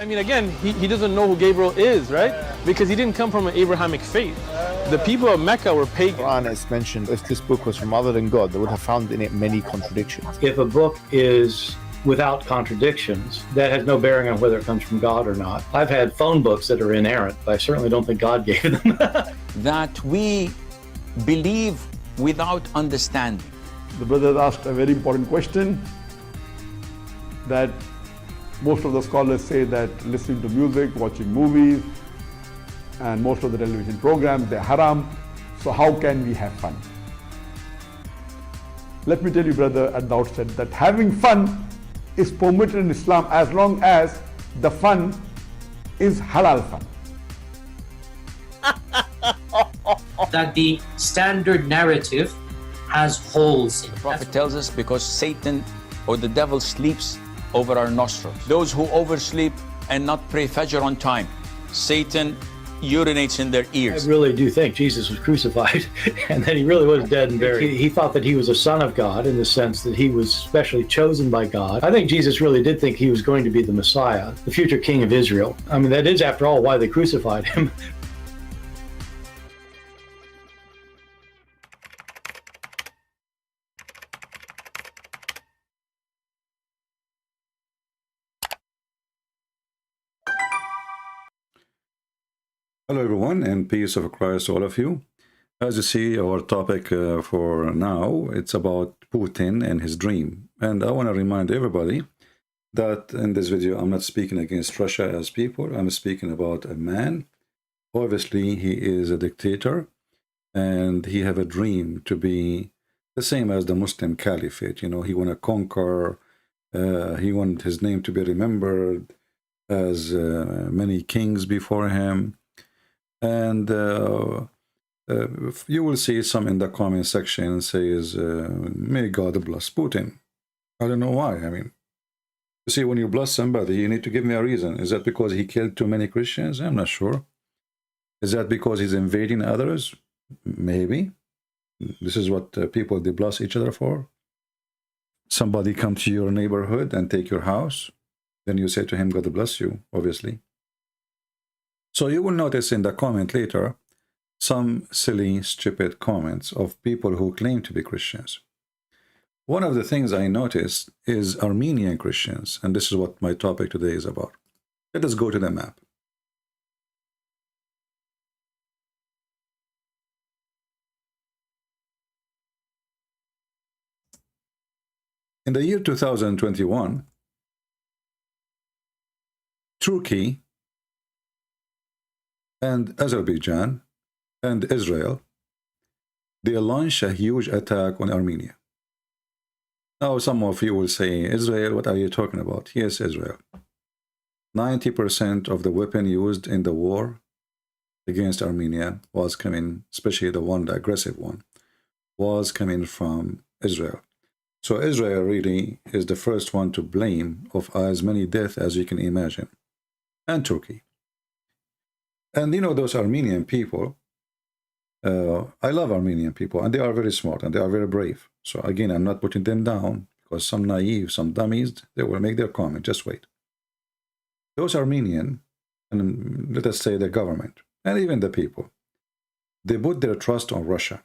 I mean, again, he doesn't know who Gabriel is, right? Because he didn't come from an Abrahamic faith. The people of Mecca were pagan. Quran is mentioned, if this book was from other than God, they would have found in it many contradictions. If a book is without contradictions, that has no bearing on whether it comes from God or not. I've had phone books that are inerrant, but I certainly don't think God gave them. That we believe without understanding. The brother asked a very important question, that most of the scholars say that listening to music, watching movies, and most of the television programs, they're haram. So how can we have fun? Let me tell you, brother, at the outset, that having fun is permitted in Islam as long as the fun is halal fun. That the standard narrative has holes in it. The Prophet tells us because Satan or the devil sleeps over our nostrils. Those who oversleep and not pray Fajr on time, Satan urinates in their ears. I really do think Jesus was crucified and that he really was dead and buried. He thought that he was a son of God in the sense that he was specially chosen by God. I think Jesus really did think he was going to be the Messiah, the future king of Israel. I mean, that is, after all, why they crucified him. Hello everyone, and peace of Christ to all of you. As you see, our topic for now, it's about Putin and his dream. And I want to remind everybody that in this video, I'm not speaking against Russia as people. I'm speaking about a man. Obviously, he is a dictator, and he have a dream to be the same as the Muslim Caliphate. You know, he want to conquer, he want his name to be remembered as many kings before him. And you will see some in the comment section says, may God bless Putin. I don't know why. I mean, you see, when you bless somebody, you need to give me a reason. Is that because he killed too many Christians? I'm not sure. Is that because he's invading others? Maybe. This is what people, they bless each other for. Somebody come to your neighborhood and take your house. Then you say to him, God bless you, obviously. So you will notice in the comment later some silly, stupid comments of people who claim to be Christians. One of the things I noticed is Armenian Christians, and this is what my topic today is about. Let us go to the map. In the year 2021, Turkey and Azerbaijan and Israel, they launched a huge attack on Armenia. Now some of you will say, Israel, what are you talking about? Yes, Israel. 90% of the weapon used in the war against Armenia was coming, especially the one, the aggressive one, was coming from Israel. So Israel really is the first one to blame of as many deaths as you can imagine. And Turkey. And you know, those Armenian people, I love Armenian people, and they are very smart and they are very brave. So again, I'm not putting them down because some naive, some dummies, they will make their comment. Just wait. Those Armenian, and let us say the government, and even the people, they put their trust on Russia.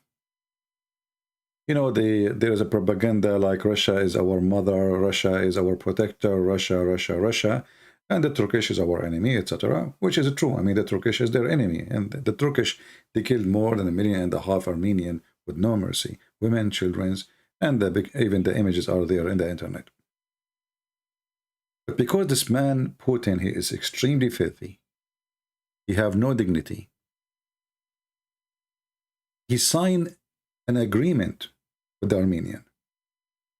You know, there is a propaganda like Russia is our mother, Russia is our protector, Russia, Russia, Russia. And the Turkish is our enemy, etc., which is true. I mean, the Turkish is their enemy. And the Turkish, they killed more than 1.5 million Armenian with no mercy. Women, children, and even the images are there in the internet. But because this man, Putin, he is extremely filthy. He have no dignity. He signed an agreement with the Armenian.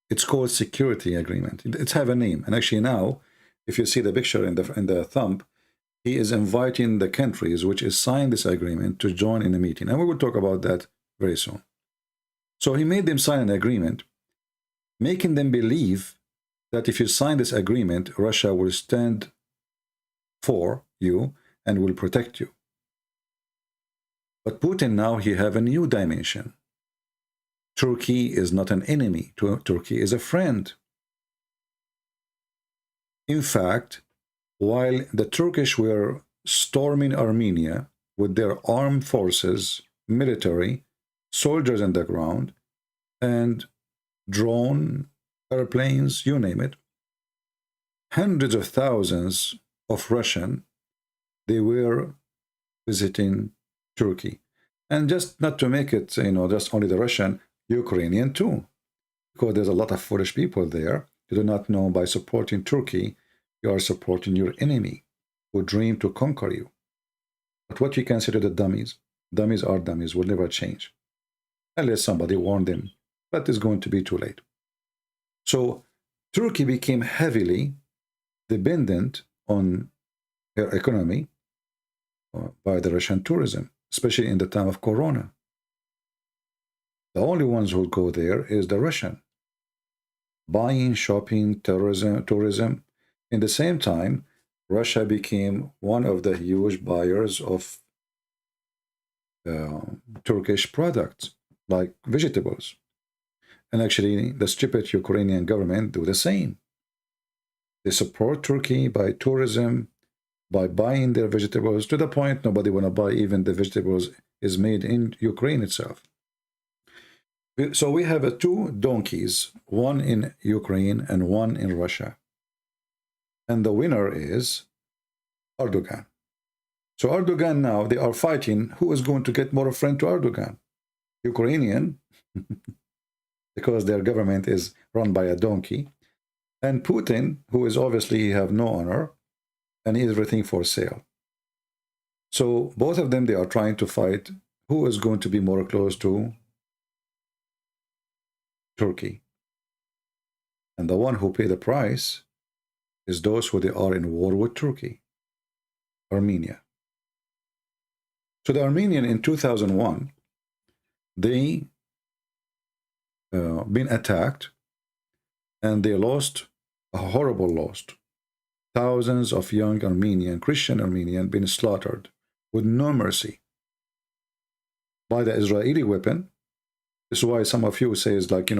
It's called security agreement. It's have a name. And actually now, if you see the picture in the thumb, he is inviting the countries which is signed this agreement to join in the meeting. And we will talk about that very soon. So he made them sign an agreement, making them believe that if you sign this agreement, Russia will stand for you and will protect you. But Putin now, he have a new dimension. Turkey is not an enemy. Turkey is a friend. In fact, while the Turkish were storming Armenia with their armed forces, military, soldiers in the ground, and drone, airplanes, you name it. Hundreds of thousands of Russian, they were visiting Turkey. And just not to make it, just only the Russian, Ukrainian too. Because there's a lot of foolish people there. You do not know by supporting Turkey, you are supporting your enemy who dream to conquer you. But what you consider the dummies, dummies are dummies, will never change. Unless somebody warned them. But it's going to be too late. So Turkey became heavily dependent on her economy by the Russian tourism, especially in the time of Corona. The only ones who go there is the Russian. Buying, shopping, tourism. In the same time, Russia became one of the huge buyers of Turkish products, like vegetables. And actually, the stupid Ukrainian government do the same. They support Turkey by tourism, by buying their vegetables, to the point nobody want to buy even the vegetables is made in Ukraine itself. So we have two donkeys, one in Ukraine and one in Russia. And the winner is Erdogan. So Erdogan now, they are fighting who is going to get more friend to Erdogan. Ukrainian, because their government is run by a donkey, and Putin, who is obviously have no honor, and everything for sale. So both of them, they are trying to fight who is going to be more close to Turkey. And the one who pay the price is those who they are in war with Turkey, Armenia. So the Armenian in 2001, they been attacked and they lost a horrible loss. Thousands of young Armenian, Christian Armenian, been slaughtered with no mercy by the Israeli weapon. This is why some of you say, like,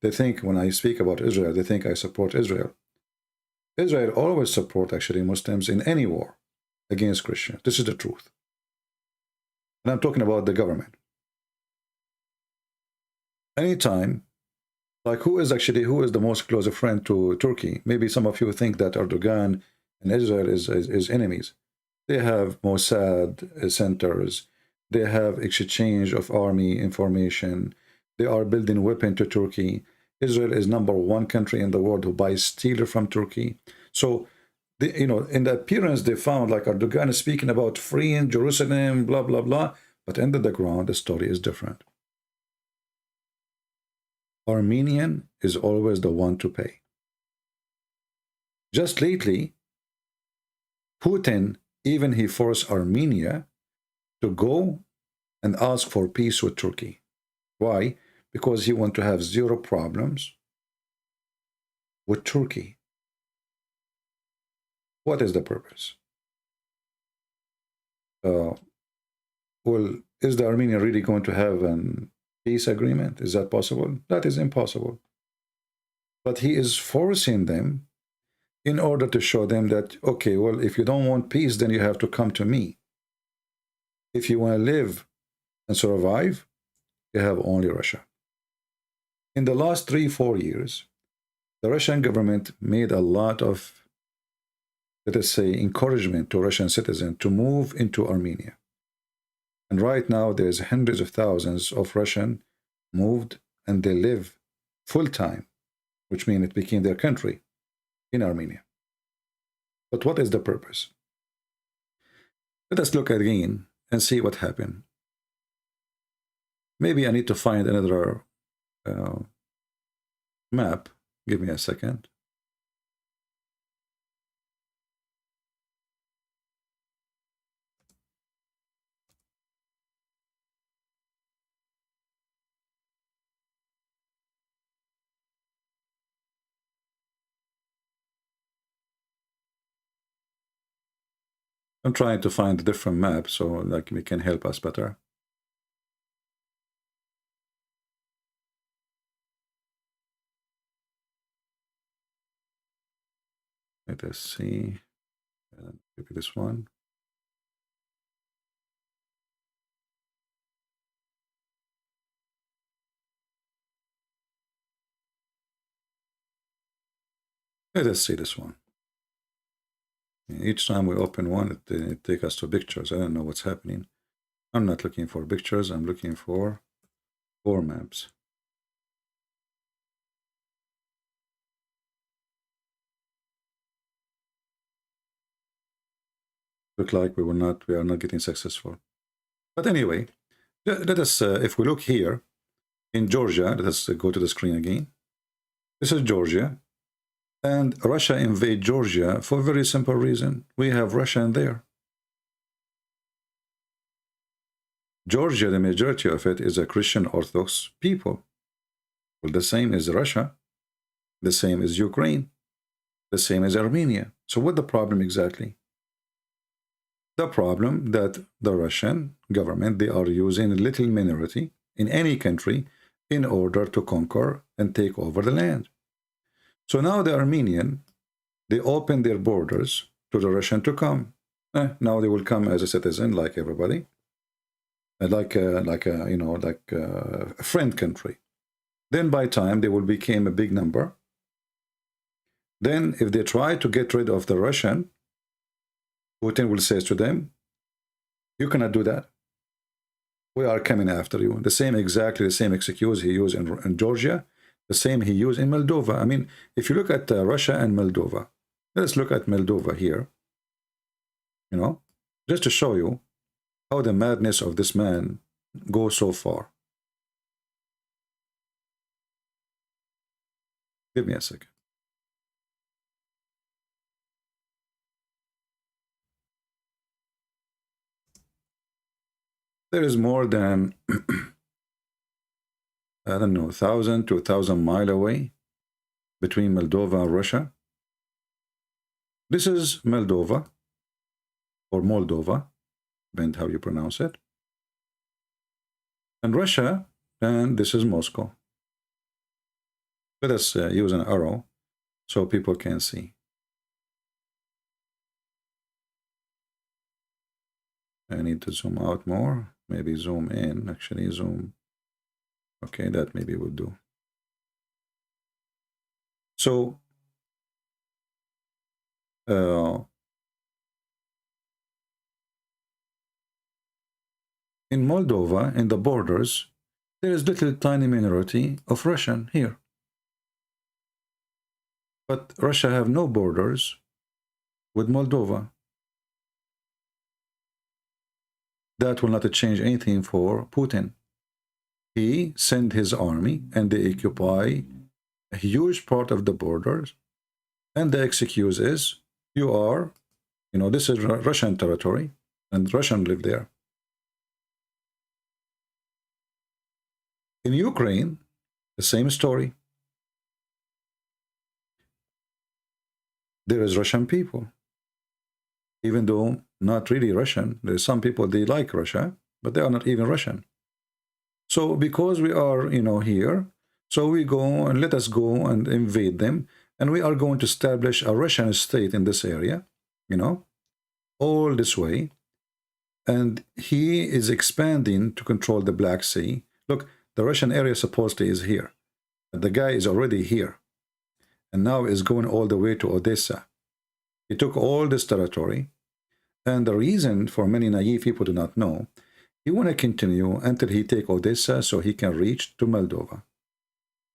they think when I speak about Israel, they think I support Israel. Israel always support actually Muslims in any war against Christians. This is the truth. And I'm talking about the government. Anytime, like who is the most close friend to Turkey? Maybe some of you think that Erdogan and Israel is enemies. They have Mossad centers. They have exchange of army information. They are building weapons to Turkey. Israel is #1 country in the world who buys steel from Turkey. So, in the appearance, they found like Erdogan is speaking about freeing Jerusalem, blah, blah, blah. But under the ground, the story is different. Armenian is always the one to pay. Just lately, Putin, even he forced Armenia to go and ask for peace with Turkey. Why? Because he wants to have zero problems with Turkey. What is the purpose? Well, is the Armenian really going to have an peace agreement? Is that possible? That is impossible. But he is forcing them in order to show them that, okay, well, if you don't want peace, then you have to come to me. If you want to live and survive, you have only Russia. In the last 3-4 years, the Russian government made a lot of, let us say, encouragement to Russian citizens to move into Armenia. And right now, there's hundreds of thousands of Russians moved and they live full-time, which means it became their country in Armenia. But what is the purpose? Let us look again and see what happened. Maybe I need to find another map. Give me a second. I'm trying to find a different map so like it can help us better. Let us see. maybe this one. Let us see this one. Each time we open one, it takes us to pictures. I don't know what's happening. I'm not looking for pictures. I'm looking for maps. Look like we are not getting successful. But anyway, let us, if we look here in Georgia, let us go to the screen again. This is Georgia. And Russia invade Georgia for a very simple reason. We have Russia in there. Georgia, the majority of it is a Christian Orthodox people. Well, the same is Russia. The same is Ukraine. The same as Armenia. So what's the problem exactly? The problem that the Russian government, they are using a little minority in any country in order to conquer and take over the land. So now the Armenian, they open their borders to the Russian to come. Now they will come as a citizen, like everybody, like a friend country. Then by time they will become a big number. Then if they try to get rid of the Russian, Putin will say to them, "You cannot do that. We are coming after you." Exactly the same excuse he used in Georgia. The same he used in Moldova. I mean, if you look at Russia and Moldova, let's look at Moldova here, just to show you how the madness of this man goes so far. Give me a second. There is more than I don't know, 1,000 to 1,000 miles away between Moldova and Russia. This is Moldova, or Moldova, depends how you pronounce it. And Russia, and this is Moscow. Let us use an arrow so people can see. I need to zoom out more, maybe zoom in, actually zoom. Okay, that maybe would do. So, in Moldova, in the borders, there is little tiny minority of Russian here. But Russia have no borders with Moldova. That will not change anything for Putin. He sent his army and they occupy a huge part of the borders. And the excuse is, this is Russian territory and Russians live there. In Ukraine, the same story. There is Russian people. Even though not really Russian, there's some people, they like Russia, but they are not even Russian. So because we are, here, so we go and let us go and invade them. And we are going to establish a Russian state in this area, all this way. And he is expanding to control the Black Sea. Look, the Russian area supposedly is here. The guy is already here. And now is going all the way to Odessa. He took all this territory. And the reason for many naive people do not know, he want to continue until he take Odessa so he can reach to Moldova.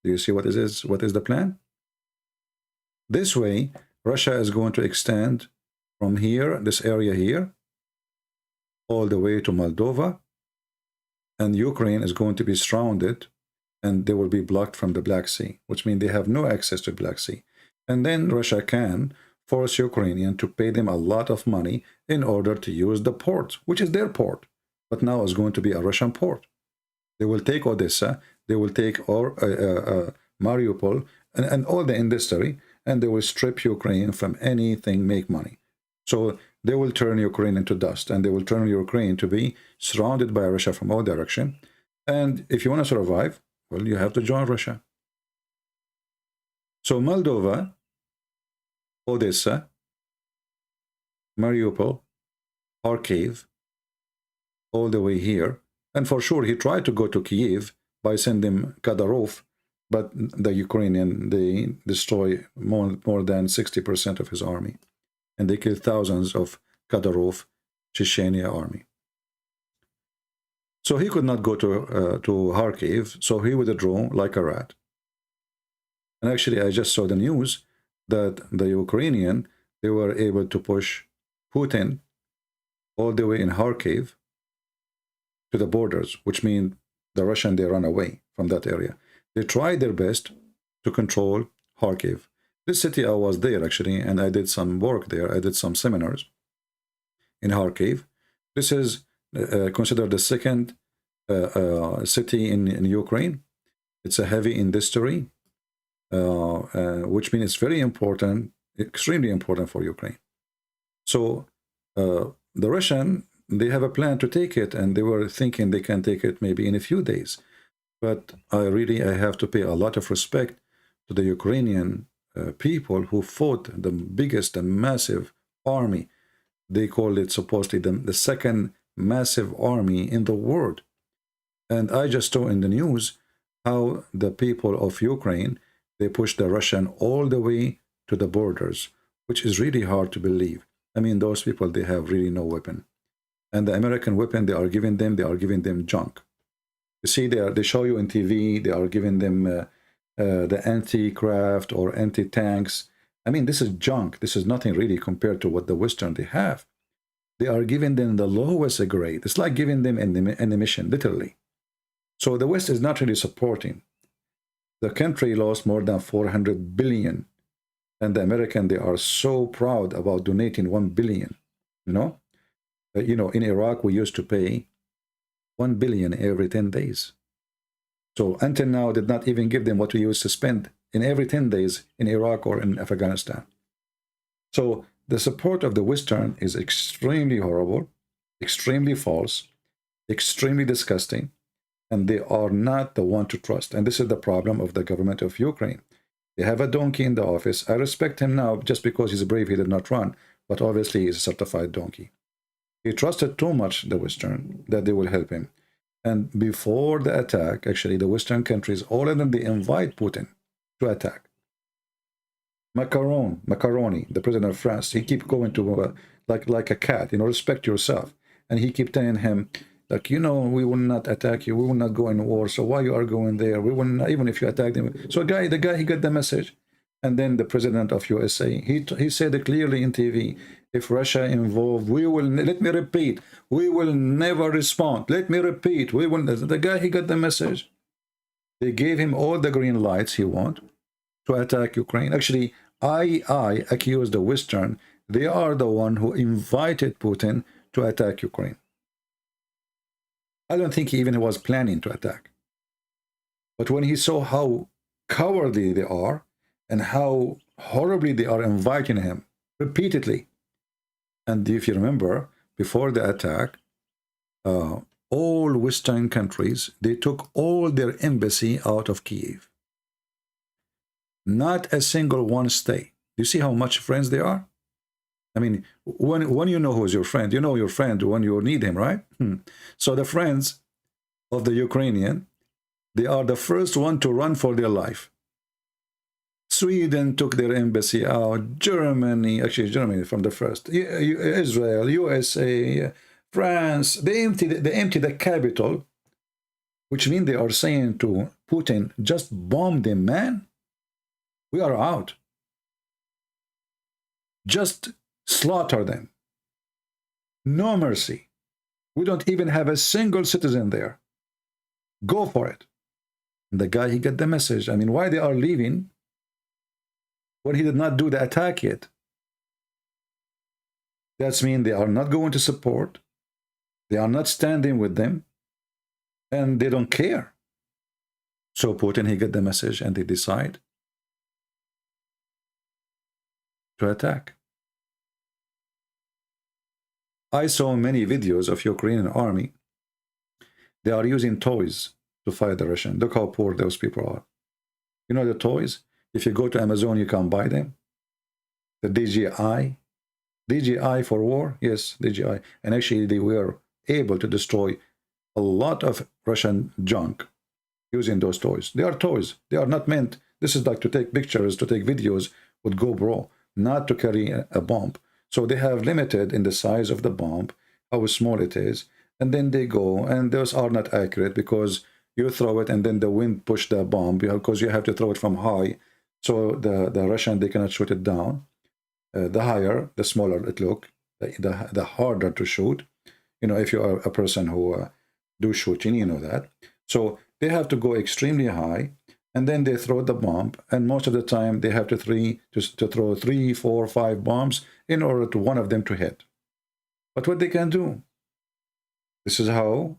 Do you see what is the plan? This way, Russia is going to extend from here, this area here, all the way to Moldova, and Ukraine is going to be surrounded, and they will be blocked from the Black Sea, which means they have no access to the Black Sea. And then Russia can force Ukrainian to pay them a lot of money in order to use the port, which is their port, but now is going to be a Russian port. They will take Odessa, they will take Mariupol, and all the industry, and they will strip Ukraine from anything make money. So they will turn Ukraine into dust, and they will turn Ukraine to be surrounded by Russia from all directions. And if you want to survive, well, you have to join Russia. So Moldova, Odessa, Mariupol, Kharkiv, all the way here. And for sure, he tried to go to Kiev by sending Kadyrov, but the Ukrainian, they destroy more than 60% of his army. And they killed thousands of Kadyrov, Chechnya army. So he could not go to Kharkiv, so he withdrew like a rat. And actually, I just saw the news that the Ukrainian, they were able to push Putin all the way in Kharkiv to the borders, which means the Russian, they run away from that area. They tried their best to control Kharkiv. This city, I was there actually, and I did some work there. I did some seminars in Kharkiv. This is considered the second city in Ukraine. It's a heavy industry, which means it's very important, extremely important for Ukraine. So the Russian, they have a plan to take it, and they were thinking they can take it maybe in a few days. But I have to pay a lot of respect to the Ukrainian people who fought the biggest and massive army. They call it supposedly the second massive army in the world. And I just saw in the news how the people of Ukraine, they pushed the Russian all the way to the borders, which is really hard to believe. I mean, those people, they have really no weapon. And the American weapon they are giving them junk. You see, they show you on TV, they are giving them the anti-craft or anti-tanks. I mean, this is junk. This is nothing really compared to what the Western they have. They are giving them the lowest grade. It's like giving them an emission, literally. So the West is not really supporting. The country lost more than 400 billion. And the American, they are so proud about donating 1 billion, you know? In Iraq, we used to pay 1 billion every 10 days. So until now, did not even give them what we used to spend in every 10 days in Iraq or in Afghanistan. So the support of the Western is extremely horrible, extremely false, extremely disgusting, and they are not the one to trust. And this is the problem of the government of Ukraine. They have a donkey in the office. I respect him now just because he's brave, he did not run, but obviously he's a certified donkey. He trusted too much the Western that they will help him. And before the attack, actually, the Western countries, all of them, they invite Putin to attack. Macaroni, the president of France, he keep going to like a cat, respect yourself. And he keep telling him, like, we will not attack you, we will not go in war, so why you are going there? We will not, even if you attack them. So the guy, he got the message. And then the president of USA, he said it clearly in TV, if Russia involved, we will, let me repeat, we will never respond. Let me repeat, we will, the guy, he got the message. They gave him all the green lights he want to attack Ukraine. Actually, I accuse the Western, they are the one who invited Putin to attack Ukraine. I don't think he even was planning to attack. But when he saw how cowardly they are, and how horribly they are inviting him repeatedly. And if you remember, before the attack, all Western countries, they took all their embassy out of Kiev. Not a single one stay. You see how much friends they are? I mean, when you know who's your friend, you know your friend when you need him, right? So the friends of the Ukrainian, they are the first one to run for their life. Sweden took their embassy out. Germany from the first. Israel, USA, France. They empty the capital, which means they are saying to Putin, just bomb them, man. We are out. Just slaughter them. No mercy. We don't even have a single citizen there. Go for it. And the guy, he got the message. I mean, why they are leaving when he did not do the attack yet? That means they are not going to support. They are not standing with them. And they don't care. So Putin, he got the message and they decide to attack. I saw many videos of Ukrainian army. They are using toys to fight the Russian. Look how poor those people are. You know the toys? If you go to Amazon, you can buy them. The DJI, DJI for war? Yes, DJI. And actually, they were able to destroy a lot of Russian junk using those toys. They are toys. They are not meant. This is like to take pictures, to take videos with GoPro, not to carry a bomb. So they have limited in the size of the bomb, how small it is, and then they go, and those are not accurate because you throw it and then the wind push the bomb because you have to throw it from high. So the Russian, they cannot shoot it down. The higher, the smaller it look, the harder to shoot. You know, if you are a person who do shooting, you know that. So they have to go extremely high, and then they throw the bomb. And most of the time, they have to throw 3, 4, 5 bombs in order to one of them to hit. But what they can do, this is how,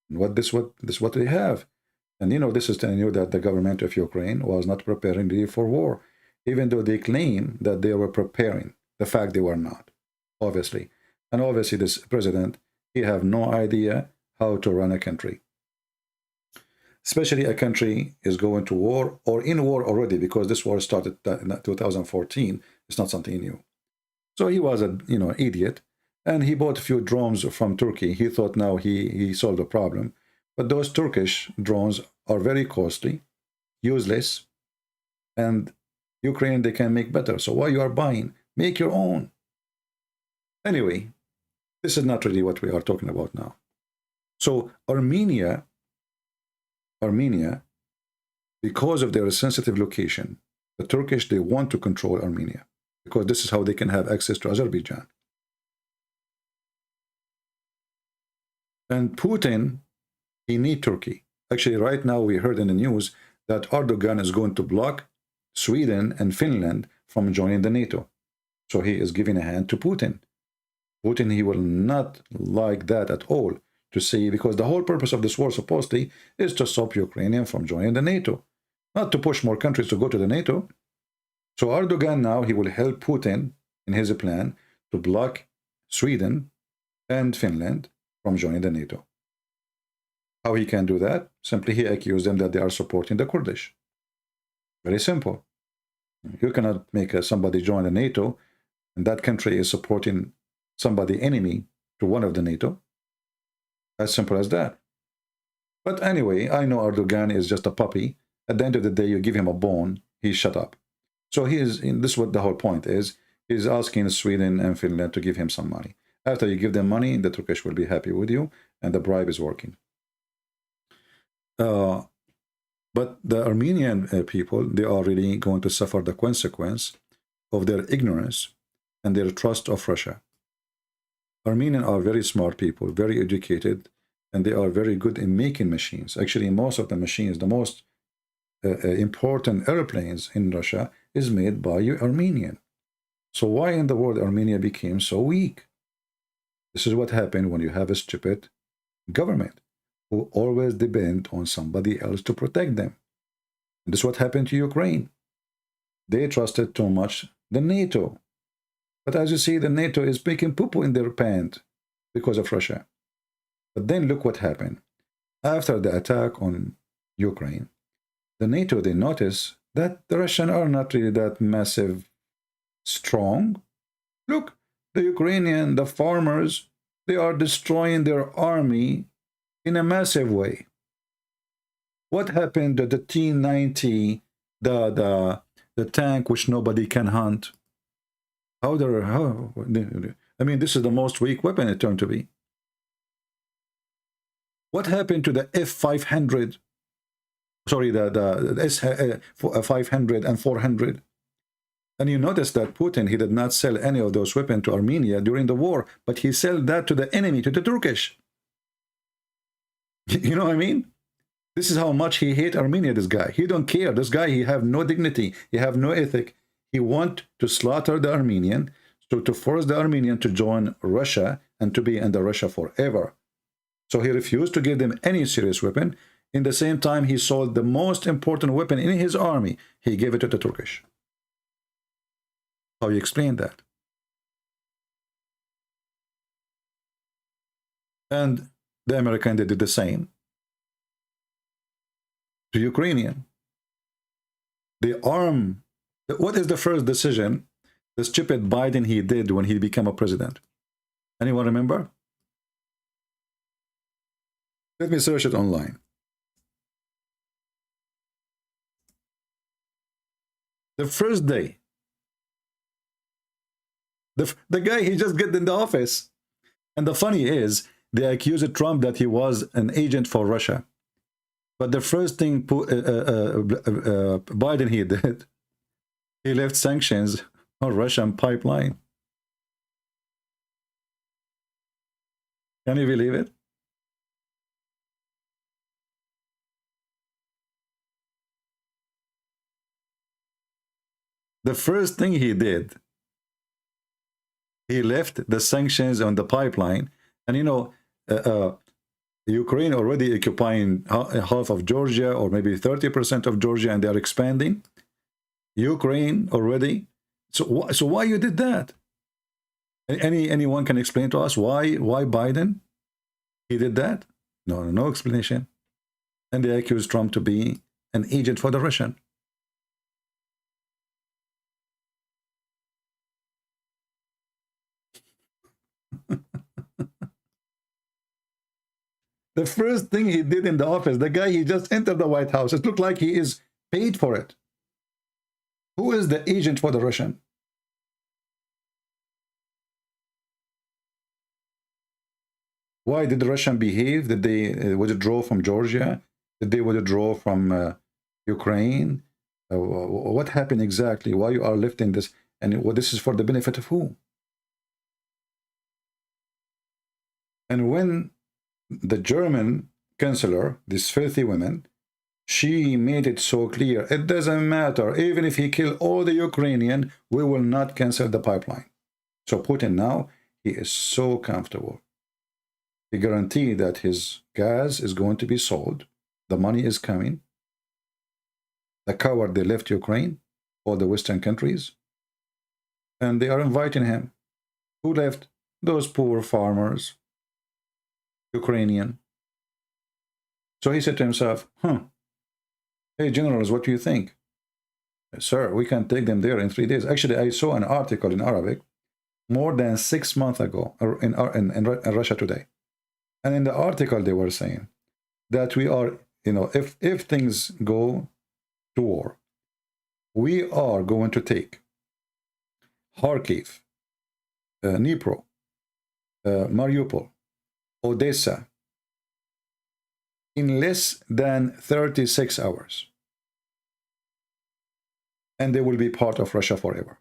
this is what they have. And you know, this is telling you that the government of Ukraine was not preparing really for war, even though they claim that they were preparing. The fact they were not, obviously. And obviously, this president, he have no idea how to run a country. Especially a country is going to war or in war already, because this war started in 2014. It's not something new. So he was a idiot, and he bought a few drones from Turkey. He thought now he solved the problem. But those Turkish drones are very costly, useless, and Ukraine, they can make better. So why you are buying? Make your own. Anyway, this is not really what we are talking about now. So Armenia, because of their sensitive location, the Turkish, they want to control Armenia because this is how they can have access to Azerbaijan. And Putin, he needs Turkey. Actually, right now we heard in the news that Erdogan is going to block Sweden and Finland from joining the NATO. So he is giving a hand to Putin. Putin, he will not like that at all, to see, because the whole purpose of this war supposedly is to stop Ukrainian from joining the NATO, not to push more countries to go to the NATO. So Erdogan now, he will help Putin in his plan to block Sweden and Finland from joining the NATO. How he can do that? Simply he accused them that they are supporting the Kurdish. Very simple. You cannot make somebody join the NATO and that country is supporting somebody enemy to one of the NATO. As simple as that. But anyway, I know Erdogan is just a puppy. At the end of the day, you give him a bone, he shut up. So this is what the whole point is. He's asking Sweden and Finland to give him some money. After you give them money, the Turkish will be happy with you, and the bribe is working. But the Armenian people, they are really going to suffer the consequence of their ignorance and their trust of Russia. Armenians are very smart people, very educated, and they are very good in making machines. Actually, most of the machines, the most important airplanes in Russia is made by Armenian. So why in the world Armenia became so weak? This is what happened when you have a stupid government who always depend on somebody else to protect them. And this is what happened to Ukraine. They trusted too much the NATO. But as you see, the NATO is making poo-poo in their pants because of Russia. But then look what happened. After the attack on Ukraine, the NATO, they notice that the Russians are not really that massive, strong. Look, the Ukrainian, the farmers, they are destroying their army in a massive way. What happened to the T-90, the tank which nobody can hunt? I mean, this is the most weak weapon it turned to be. What happened to the F-500? Sorry, the S-500 and 400? And you notice that Putin, he did not sell any of those weapons to Armenia during the war, but he sold that to the enemy, to the Turkish. You know what I mean? This is how much he hates Armenia, this guy. He don't care. This guy, he have no dignity. He have no ethic. He want to slaughter the Armenian, so to force the Armenian to join Russia and to be under Russia forever. So he refused to give them any serious weapon. In the same time, he sold the most important weapon in his army. He gave it to the Turkish. How you explain that? And the American, they did the same to Ukrainian. They arm. What is the first decision the stupid Biden he did when he became a president? Anyone remember? Let me search it online. The first day, the guy, he just get in the office. And the funny is, they accused Trump that he was an agent for Russia. But the first thing Biden he did, he left sanctions on Russian pipeline. Can you believe it? The first thing he did, he left the sanctions on the pipeline. And you know, Ukraine already occupying half of Georgia, or maybe 30% of Georgia, and they are expanding. Ukraine already. So why you did that? Anyone can explain to us why Biden he did that? No explanation. And they accuse Trump to be an agent for the Russian. The first thing he did in the office, the guy, he just entered the White House. It looked like he is paid for it. Who is the agent for the Russian? Why did the Russian behave? Did they withdraw from Georgia? Did they withdraw from Ukraine? What happened exactly? Why you are lifting this? And this is for the benefit of who? And when the German chancellor, this filthy woman, she made it so clear, it doesn't matter, even if he kill all the Ukrainian, we will not cancel the pipeline. So Putin now, he is so comfortable. He guaranteed that his gas is going to be sold. The money is coming. The coward, they left Ukraine, all the Western countries, and they are inviting him. Who left? Those poor farmers, Ukrainian. So he said to himself, hey, generals, what do you think? Sir, we can take them there in 3 days. Actually, I saw an article in Arabic more than 6 months ago in Russia Today. And in the article, they were saying that we are, you know, if things go to war, we are going to take Kharkiv, Dnipro, Mariupol, Odessa in less than 36 hours. And they will be part of Russia forever.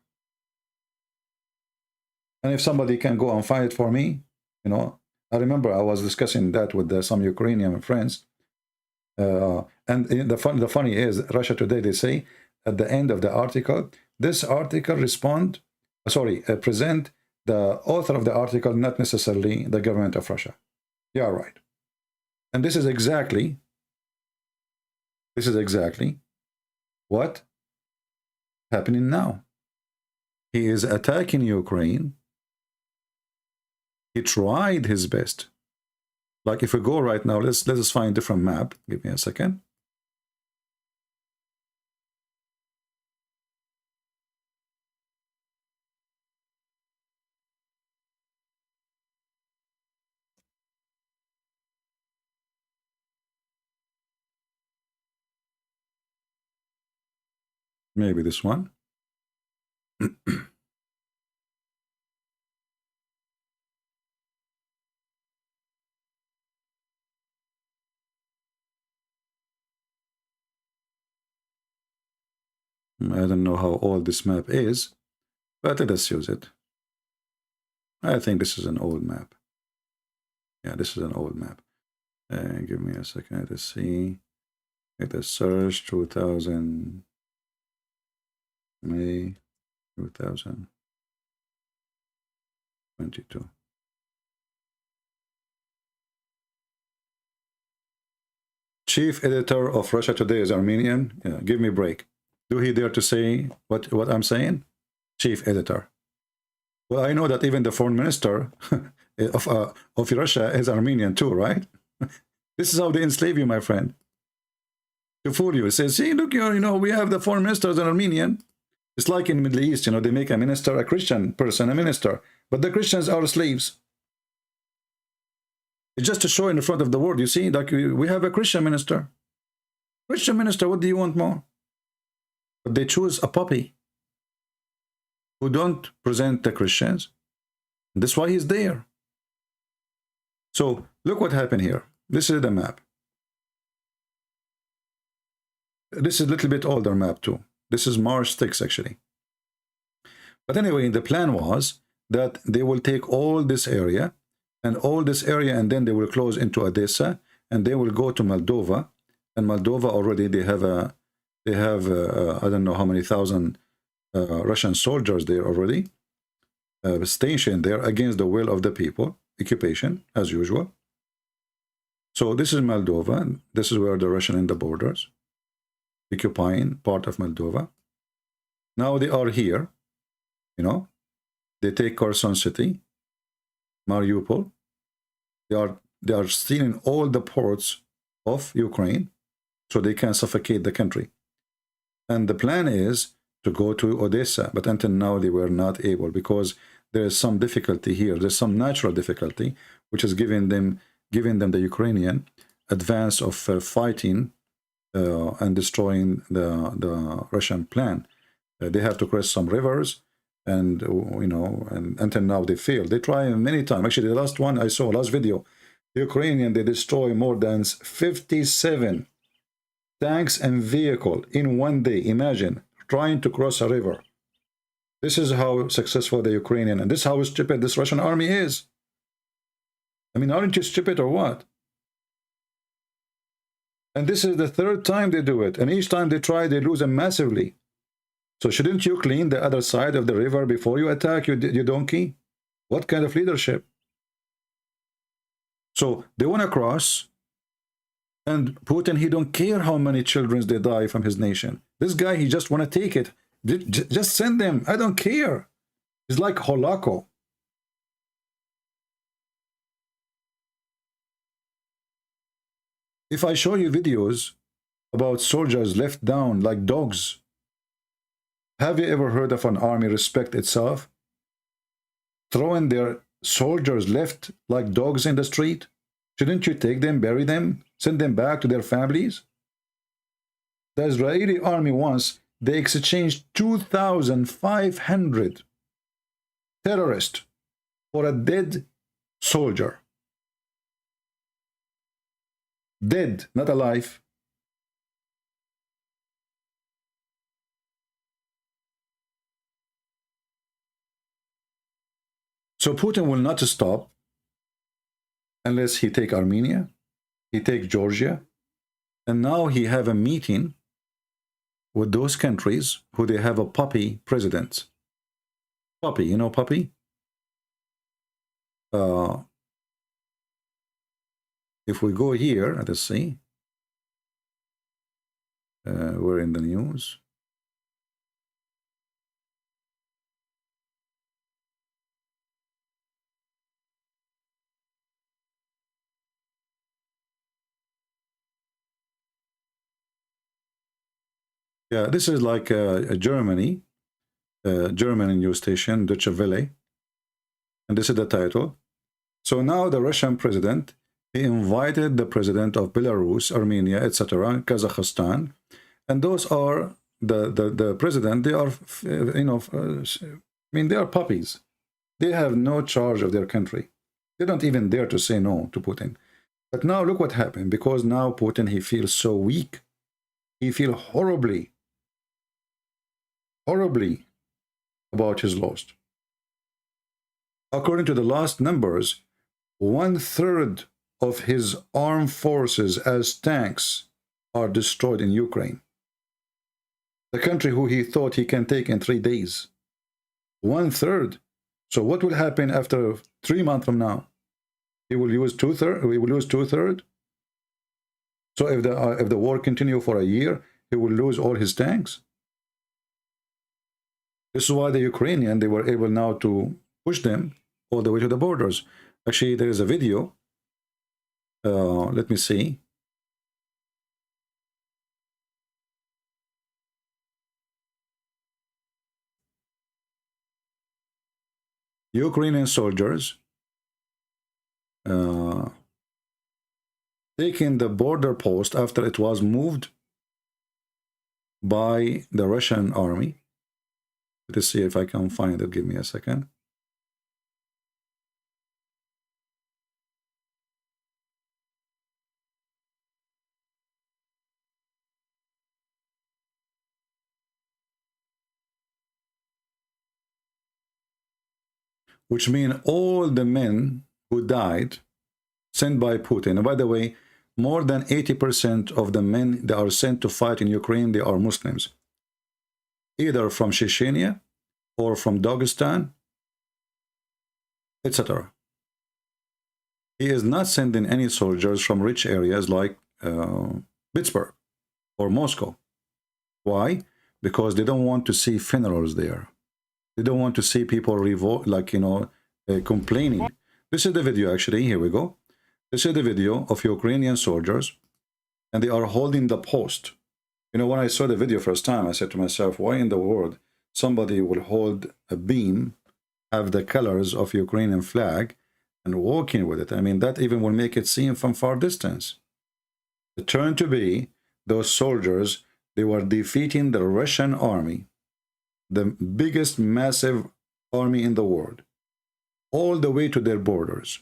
And if somebody can go and fight for me, you know, I remember I was discussing that with some Ukrainian friends. And the funny is, Russia Today, they say at the end of the article, this article present the author of the article, not necessarily the government of Russia. You are right. And this is exactly what happening now. He is attacking Ukraine. He tried his best. Like if we go right now, let's just find a different map. Give me a second. Maybe this one. I don't know how old this map is, but let us use it. I think this is an old map. Yeah, this is an old map. Give me a second. Let us see. Let us search 2000. May 2022. Chief editor of Russia Today is Armenian. Yeah, give me a break. Do he dare to say what I'm saying? Chief editor. Well, I know that even the foreign minister of Russia is Armenian too, right? This is how they enslave you, my friend. To fool you. It says, see, look, you know, we have the foreign minister as an Armenian. It's like in the Middle East, you know, they make a minister, a Christian person, a minister, but the Christians are slaves. It's just to show in the front of the world, you see, like we have a Christian minister. Christian minister, what do you want more? But they choose a puppy who don't present the Christians. That's why he's there. So look what happened here. This is the map. This is a little bit older map too. This is March 6 actually. But anyway, the plan was that they will take all this area and then they will close into Odessa and they will go to Moldova. And Moldova already they have I don't know how many thousand Russian soldiers there already stationed there against the will of the people. Occupation as usual. So this is Moldova. This is where the Russian in the borders occupying part of Moldova. Now they are here, you know. They take Kherson city, Mariupol. They are stealing all the ports of Ukraine so they can suffocate the country. And the plan is to go to Odessa, but until now they were not able because there is some difficulty here. There's some natural difficulty which is giving them the Ukrainian advance of fighting and destroying the Russian plan. They have to cross some rivers, and you know, and until now they failed. They try many times. Actually, the last one I saw, last video, the Ukrainian, they destroy more than 57 tanks and vehicle in one day. Imagine trying to cross a river. This is how successful the Ukrainian, and this is how stupid this Russian army is. I mean, aren't you stupid or what? And this is the third time they do it, and each time they try, they lose them massively. So shouldn't you clean the other side of the river before you attack, you donkey? What kind of leadership? So they want to cross, and Putin, he don't care how many children they die from his nation. This guy, he just want to take it. Just send them. I don't care. It's like Holako. If I show you videos about soldiers left down like dogs, have you ever heard of an army respect itself? Throwing their soldiers left like dogs in the street? Shouldn't you take them, bury them, send them back to their families? The Israeli army once, they exchanged 2,500 terrorists for a dead soldier. Dead, not alive. So Putin will not stop unless he take Armenia, he take Georgia, and now he have a meeting with those countries who they have a puppy president. Puppy, you know puppy? If we go here, let us see. We're in the news. Yeah, this is like a Germany news station, Deutsche Welle, and this is the title. So now the Russian president, he invited the president of Belarus, Armenia, etc., Kazakhstan, and those are the president. They are, you know, I mean, they are puppies. They have no charge of their country. They don't even dare to say no to Putin. But now look what happened, because now Putin, he feels so weak. He feels horribly about his loss. According to the last numbers, 1/3 of his armed forces as tanks are destroyed in Ukraine. The country who he thought he can take in 3 days. 1/3. So what will happen after 3 months from now? He will lose 2/3. We will lose 2/3. So if the war continue for a year, he will lose all his tanks. This is why the Ukrainian, they were able now to push them all the way to the borders. Actually, there is a video. Let me see. Ukrainian soldiers taking the border post after it was moved by the Russian army. Let's see if I can find it. Give me a second. Which means all the men who died sent by Putin. And by the way, more than 80% of the men that are sent to fight in Ukraine, they are Muslims. Either from Chechnya or from Dagestan, etc. He is not sending any soldiers from rich areas like Pittsburgh or Moscow. Why? Because they don't want to see funerals there. They don't want to see people revolt, like, you know, complaining. This is the video, actually. Here we go. This is the video of Ukrainian soldiers, and they are holding the post. You know, when I saw the video first time, I said to myself, why in the world somebody will hold a beam, have the colors of Ukrainian flag, and walking with it? I mean, that even will make it seem from far distance. It turned to be those soldiers, they were defeating the Russian army, the biggest massive army in the world, all the way to their borders.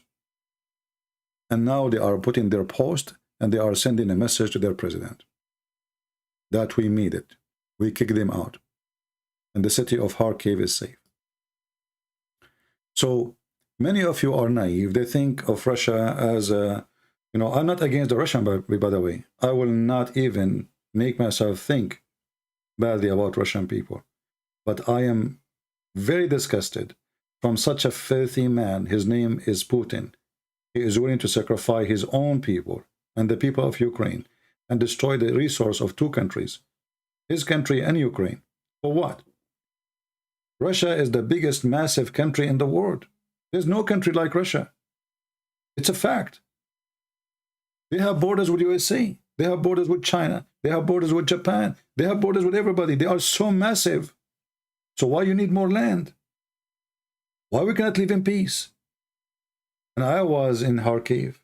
And now they are putting their post, and they are sending a message to their president that we made it. We kicked them out. And the city of Kharkiv is safe. So many of you are naive. They think of Russia as a, you know, I'm not against the Russian, by the way. I will not even make myself think badly about Russian people. But I am very disgusted from such a filthy man. His name is Putin. He is willing to sacrifice his own people and the people of Ukraine and destroy the resource of two countries, his country and Ukraine. For what? Russia is the biggest massive country in the world. There's no country like Russia. It's a fact. They have borders with USA. They have borders with China. They have borders with Japan. They have borders with everybody. They are so massive. So why you need more land? Why we cannot live in peace? And I was in Kharkiv.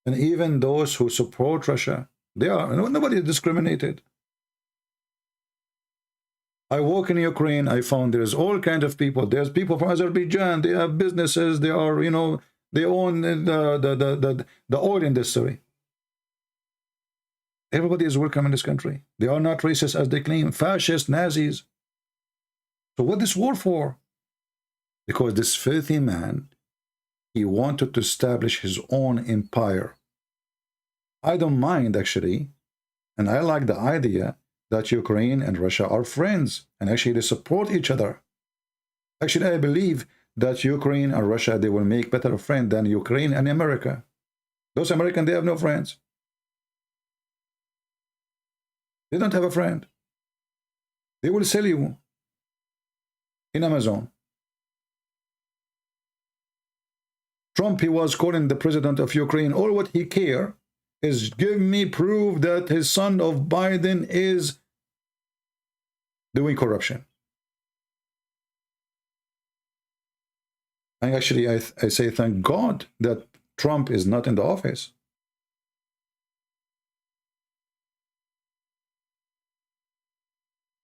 And even those who support Russia, they are, nobody is discriminated. I walk in Ukraine, I found there's all kinds of people. There's people from Azerbaijan, they have businesses, they are, you know, they own the oil industry. Everybody is welcome in this country. They are not racist as they claim, fascist, Nazis. So what this war for? Because this filthy man, he wanted to establish his own empire. I don't mind, actually, and I like the idea that Ukraine and Russia are friends, and actually they support each other. Actually, I believe that Ukraine and Russia, they will make better friends than Ukraine and America. Those Americans, they have no friends. They don't have a friend. They will sell you in Amazon. Trump, he was calling the president of Ukraine, all what he care is give me proof that his son of Biden is doing corruption. And actually, I say thank God that Trump is not in the office.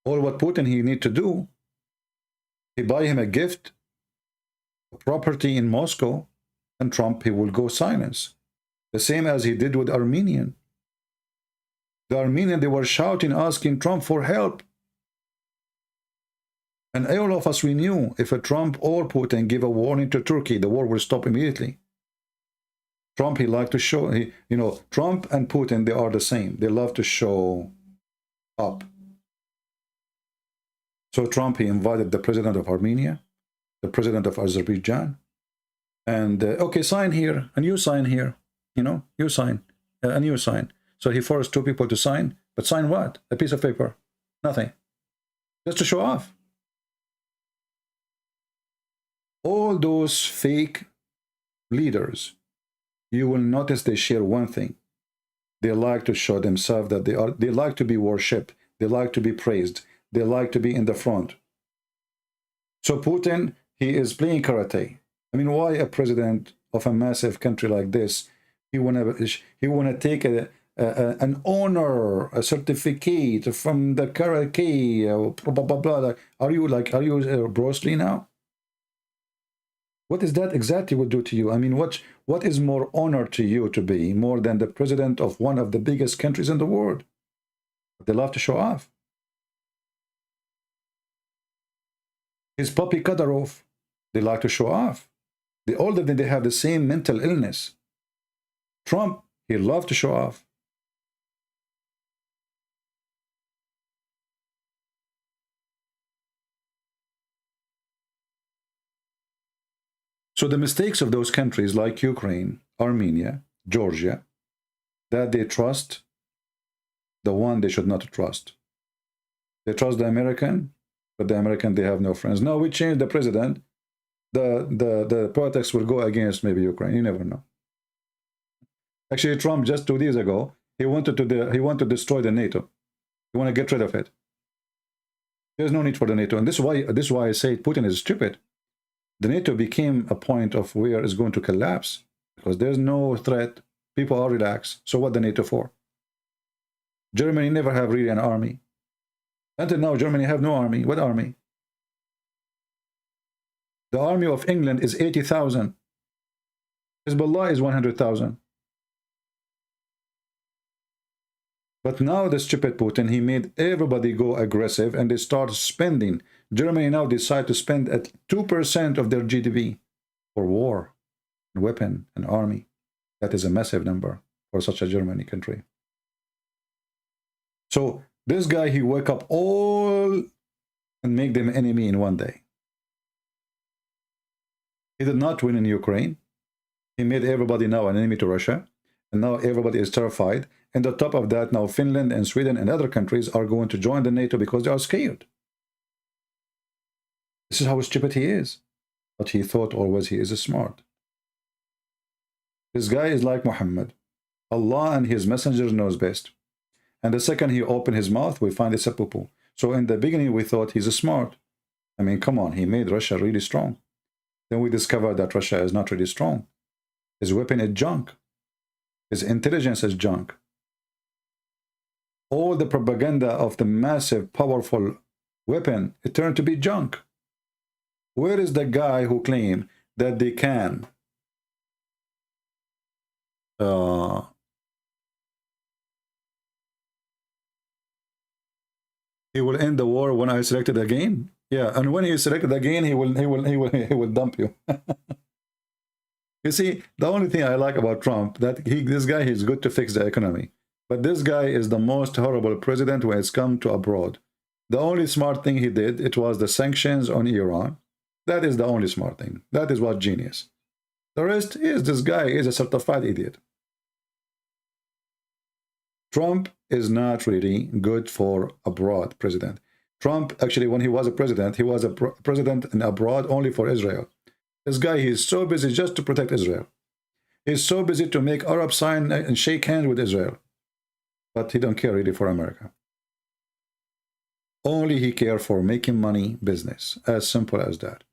All what Putin he need to do, he buy him a gift, a property in Moscow, and Trump, he will go silence. The same as he did with Armenian. The Armenian, they were shouting, asking Trump for help. And all of us, we knew if a Trump or Putin give a warning to Turkey, the war will stop immediately. Trump, he liked to show, you know, Trump and Putin, they are the same. They love to show up. So Trump, he invited the president of Armenia, the president of Azerbaijan, and, okay, sign here, and you sign here. You know, you sign, and you sign. So he forced two people to sign, but sign what? A piece of paper. Nothing. Just to show off. All those fake leaders, you will notice they share one thing. They like to show themselves that they like to be worshipped. They like to be praised. They like to be in the front. So Putin, he is playing karate. I mean, why a president of a massive country like this, he wanna take an honor, a certificate from the karate, blah blah blah. Are you Bruce Lee now? What is that exactly will do to you? I mean, what is more honor to you to be more than the president of one of the biggest countries in the world? They love to show off. His puppy Kadyrov, they like to show off. All of them, they have the same mental illness. Trump, he loved to show off. So the mistakes of those countries like Ukraine, Armenia, Georgia, that they trust the one they should not trust. They trust the American, but the American, they have no friends. Now we change the president, the politics will go against maybe Ukraine. You never know. Actually, Trump just 2 days ago, he wanted to destroy the NATO. He want to get rid of it. There's no need for the NATO, and this is why I say Putin is stupid. The NATO became a point of where it's going to collapse because there's no threat. People are relaxed. So what the NATO for? Germany never have really an army. Until now, Germany have no army. What army? The army of England is 80,000. Hezbollah is 100,000. But now the stupid Putin, he made everybody go aggressive and they start spending. Germany now decide to spend at 2% of their GDP for war, and weapon, and army. That is a massive number for such a Germany country. So this guy, he wake up all and make them enemy in one day. He did not win in Ukraine. He made everybody now an enemy to Russia. And now everybody is terrified. And on top of that, now Finland and Sweden and other countries are going to join the NATO because they are scared. This is how stupid he is. But he thought always he is smart. This guy is like Muhammad. Allah and his messenger knows best. And the second he opened his mouth, we find it's a poo-poo. So in the beginning, we thought he's smart. I mean, come on, he made Russia really strong. Then we discovered that Russia is not really strong. His weapon is junk. His intelligence is junk. All the propaganda of the massive, powerful weapon, it turned to be junk. Where is the guy who claimed that they can he will end the war when I selected again? Yeah, and when he is selected again, he will dump you. You see, the only thing I like about Trump, that this guy is good to fix the economy. But this guy is the most horrible president when it's come to abroad. The only smart thing he did, it was the sanctions on Iran. That is the only smart thing. That is what genius. The rest is this guy is a certified idiot. Trump is not really good for abroad president. Trump, actually, when he was a president president in abroad only for Israel. This guy, he is so busy just to protect Israel. He's so busy to make Arab sign and shake hands with Israel. But he don't care really for America. Only he cares for making money, business. As simple as that.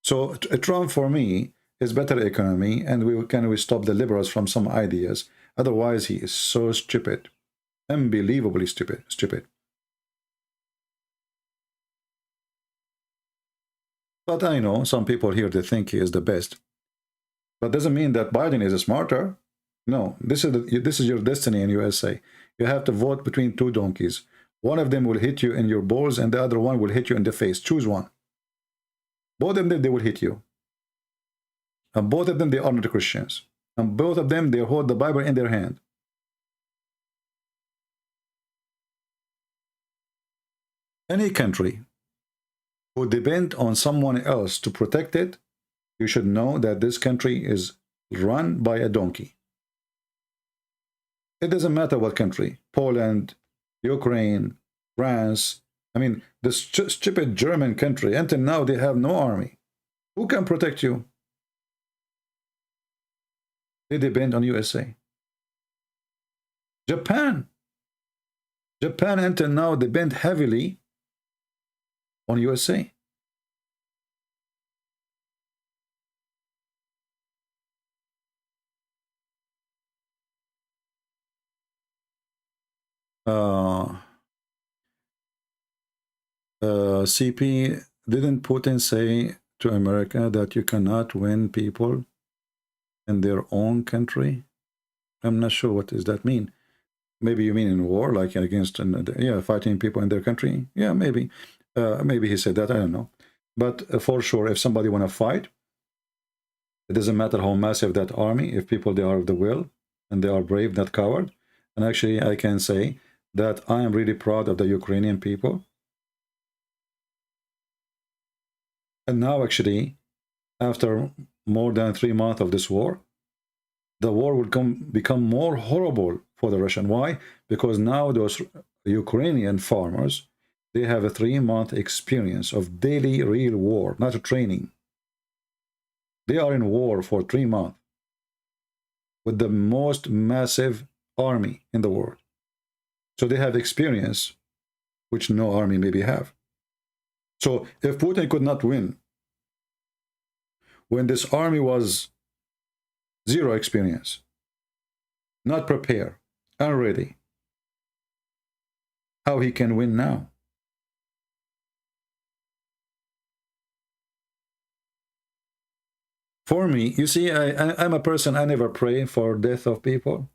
So Trump, for me, is better economy, and we stop the liberals from some ideas. Otherwise, he is so stupid. Unbelievably stupid. But I know some people here, they think he is the best. But doesn't mean that Biden is smarter. No, this is your destiny in USA. You have to vote between two donkeys. One of them will hit you in your balls, and the other one will hit you in the face. Choose one. Both of them, they will hit you. And both of them, they are not Christians. And both of them, they hold the Bible in their hand. Any country who depend on someone else to protect it, you should know that this country is run by a donkey. It doesn't matter what country. Poland, Ukraine, France. I mean, the stupid German country, until now they have no army. Who can protect you? They depend on USA. Japan until now depend heavily on USA. CP, didn't Putin say to America that you cannot win people in their own country? I'm not sure what does that mean. Maybe you mean in war, like against, yeah, fighting people in their country. Yeah, maybe. Maybe he said that, I don't know. But for sure, if somebody want to fight, it doesn't matter how massive that army, if people, they are of the will, and they are brave, not coward. And actually, I can say that I am really proud of the Ukrainian people. And now, actually, after more than 3 months of this war, the war will become more horrible for the Russian. Why? Because now those Ukrainian farmers, they have a 3-month experience of daily real war, not a training. They are in war for 3 months with the most massive army in the world. So they have experience which no army maybe have. So if Putin could not win when this army was zero experience, not prepared, unready, how he can win now? For me, you see, I'm a person, I never pray for death of people.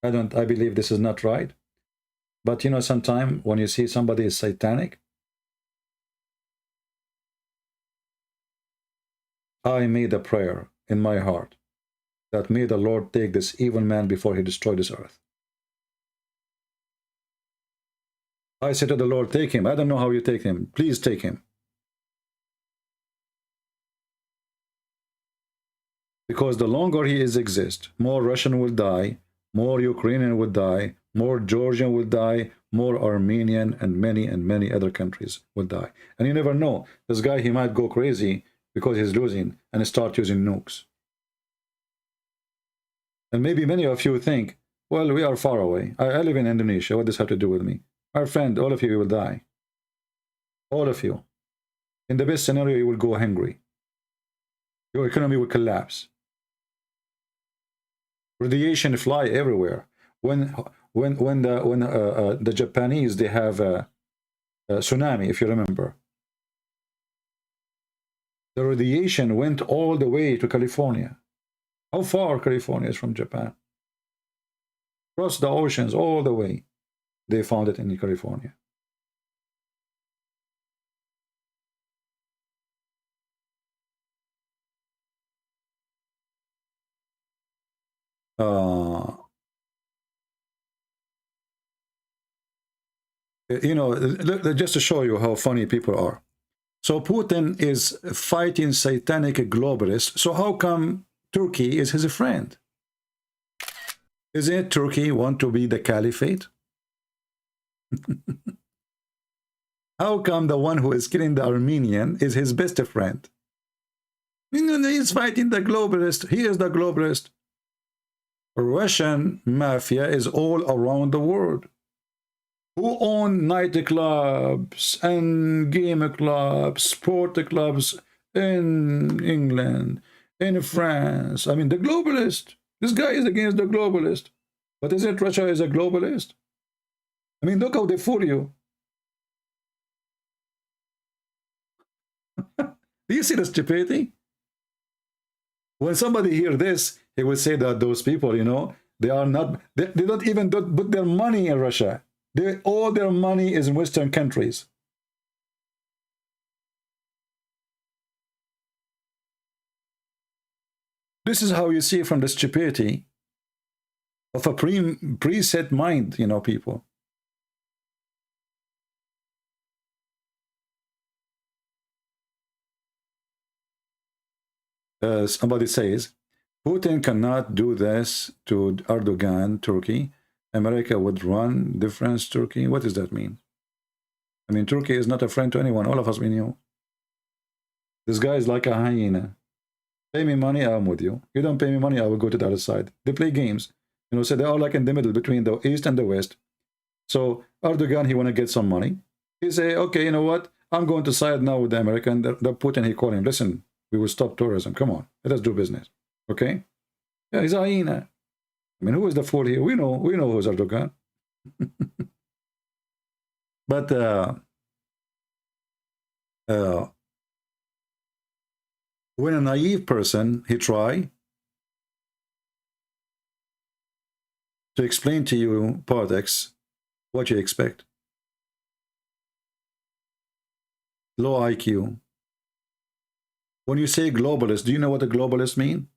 I believe this is not right. But you know, sometimes when you see somebody is satanic, I made a prayer in my heart that may the Lord take this evil man before he destroyed this earth. I said to the Lord, take him. I don't know how you take him. Please take him. Because the longer he exists, more Russian will die, more Ukrainian will die, more Georgian will die, more Armenian and many other countries will die. And you never know. This guy, he might go crazy because he's losing and start using nukes. And maybe many of you think, well, we are far away. I live in Indonesia. What does this have to do with me? My friend, all of you will die. All of you. In the best scenario, you will go hungry. Your economy will collapse. Radiation fly everywhere. When the Japanese, they have a tsunami, if you remember. The radiation went all the way to California. How far California is from Japan? Across the oceans, all the way. They found it in California. You know, just to show you how funny people are. So Putin is fighting satanic globalists. So how come Turkey is his friend? Isn't it Turkey want to be the caliphate? How come the one who is killing the Armenian is his best friend? He's fighting the globalist. He is the globalist. Russian mafia is all around the world. Who own nightclubs and game clubs, sport clubs in England, in France? I mean, the globalist. This guy is against the globalist. But isn't Russia is a globalist? I mean, look how they fool you. Do you see the stupidity? When somebody hear this, he will say that those people, you know, they are not, they don't even put their money in Russia. All their money is in Western countries. This is how you see from the stupidity of a preset mind, you know, people. Somebody says, Putin cannot do this to Erdogan, Turkey. America would run difference Turkey. What does that mean? I mean, Turkey is not a friend to anyone. All of us, we knew. This guy is like a hyena. Pay me money, I'm with you. You don't pay me money, I will go to the other side. They play games. You know, so they're all like in the middle between the East and the West. So Erdogan, he want to get some money. He say, okay, you know what? I'm going to side now with the American. The Putin, he called him, listen, we will stop tourism. Come on, let us do business. Okay? Yeah, he's a hyena. I mean, who is the fool here? We know who's Erdogan. But when a naive person, he try to explain to you politics, what you expect. Low IQ. When you say globalist, do you know what a globalist mean?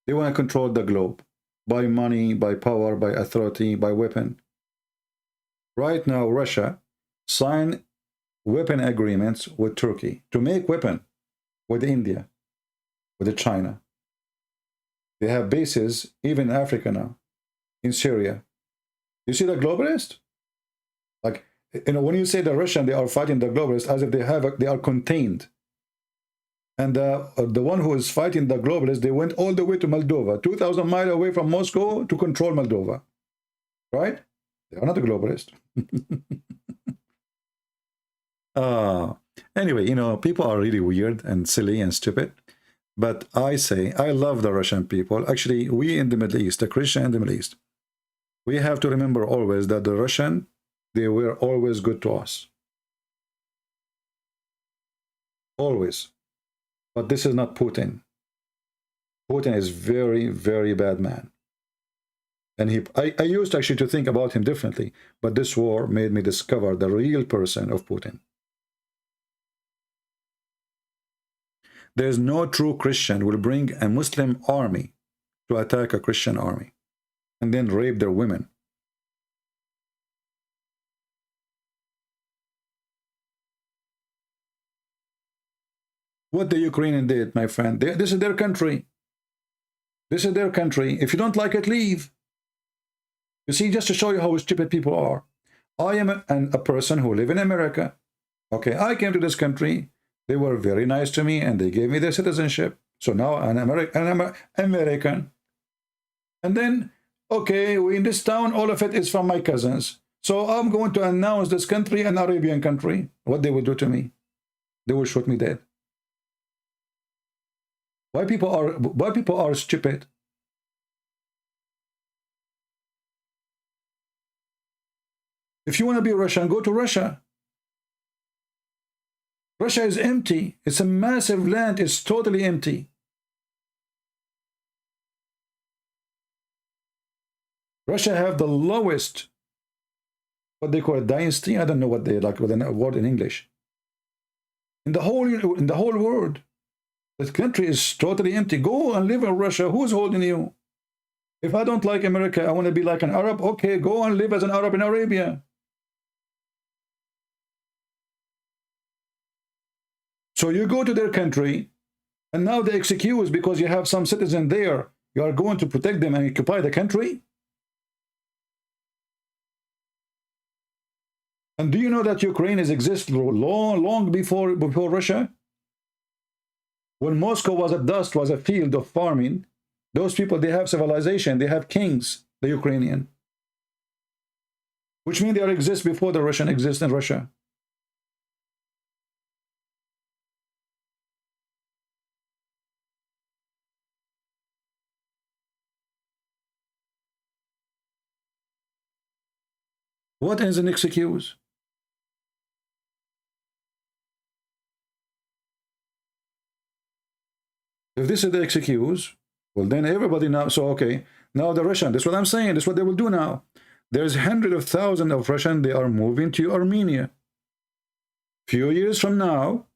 They want to control the globe by money, by power, by authority, by weapon. Right now, Russia signed weapon agreements with Turkey to make weapon with India, with China. They have bases even in Africa now, in Syria. You see the globalist? Like, you know, when you say the Russian, they are fighting the globalists as if they are contained. And the one who is fighting the globalists, they went all the way to Moldova, 2,000 miles away from Moscow to control Moldova. Right? They are not a globalist. Anyway, you know, people are really weird and silly and stupid. But I say, I love the Russian people. Actually, we in the Middle East, the Christian in the Middle East, we have to remember always that the Russian, they were always good to us. Always. But this is not Putin. Putin is very, very bad man. And I used actually to think about him differently, but this war made me discover the real person of Putin. There's no true Christian will bring a Muslim army to attack a Christian army and then rape their women. What the Ukrainian did, my friend, this is their country. This is their country. If you don't like it, leave. You see, just to show you how stupid people are. I am a person who live in America. Okay, I came to this country. They were very nice to me, and they gave me their citizenship. So now I'm American. And then, okay, we in this town, all of it is from my cousins. So I'm going to announce this country an Arabian country. What they will do to me? They will shoot me dead. Why people are stupid? If you want to be Russian, go to Russia. Russia is empty. It's a massive land. It's totally empty. Russia have the lowest, what they call a dynasty. I don't know what they like with a word in English. In the whole world, the country is totally empty. Go and live in Russia. Who's holding you? If I don't like America, I want to be like an Arab. Okay, go and live as an Arab in Arabia. So you go to their country, and now they excuse because you have some citizen there. You are going to protect them and occupy the country? And do you know that Ukraine has existed long before Russia? When Moscow was a dust, was a field of farming, those people, they have civilization, they have kings, the Ukrainian. Which means they exist before the Russian exists in Russia. What is an excuse? If this is the excuse, well, then everybody now, so okay, now the Russian, that's what I'm saying, that's what they will do now. There's hundreds of thousands of Russians, they are moving to Armenia. Few years from now,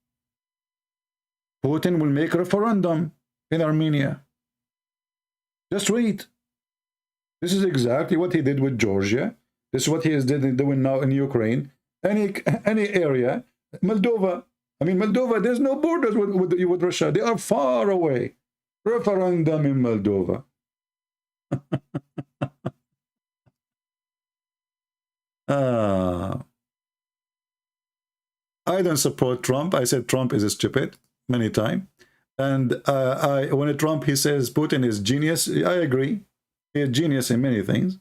Putin will make a referendum in Armenia. Just wait. This is exactly what he did with Georgia. This is what he is doing now in Ukraine. Any area, Moldova. I mean, Moldova, there's no borders with Russia. They are far away. Referendum in Moldova. I don't support Trump. I said Trump is stupid many times. And when Trump, he says Putin is genius, I agree. He is genius in many things.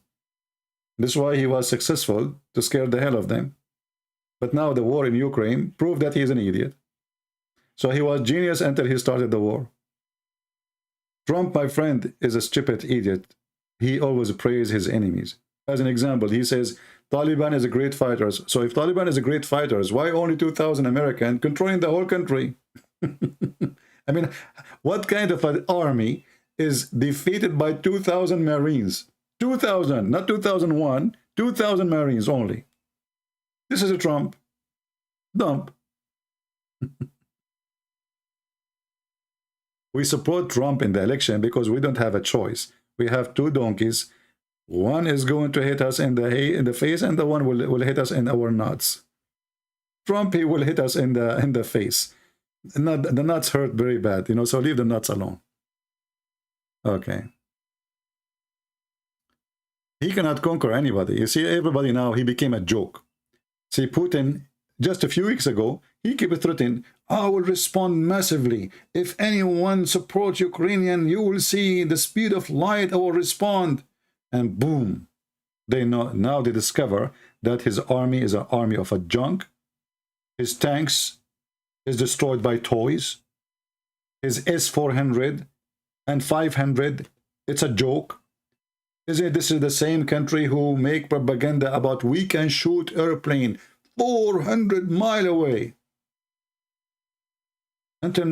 This is why he was successful, to scare the hell of them. But now the war in Ukraine proved that he is an idiot. So he was genius until he started the war. Trump, my friend, is a stupid idiot. He always praises his enemies. As an example, he says, Taliban is a great fighters. So if Taliban is a great fighters, why only 2,000 American controlling the whole country? I mean, what kind of an army is defeated by 2,000 Marines? 2,000, not 2001, 2,000 Marines only. This is a Trump dump. We support Trump in the election because we don't have a choice. We have two donkeys. One is going to hit us in the face, and the one will hit us in our nuts. Trump, he will hit us in the face. The nuts hurt very bad, you know, so leave the nuts alone. Okay. He cannot conquer anybody. You see, everybody now, he became a joke. See, Putin, just a few weeks ago, he kept threatening, I will respond massively. If anyone supports Ukrainian, you will see the speed of light, I will respond. And boom, now they discover that his army is an army of a junk. His tanks is destroyed by toys. His S-400 and 500, it's a joke. This is the same country who make propaganda about we can shoot airplane 400 miles away. Until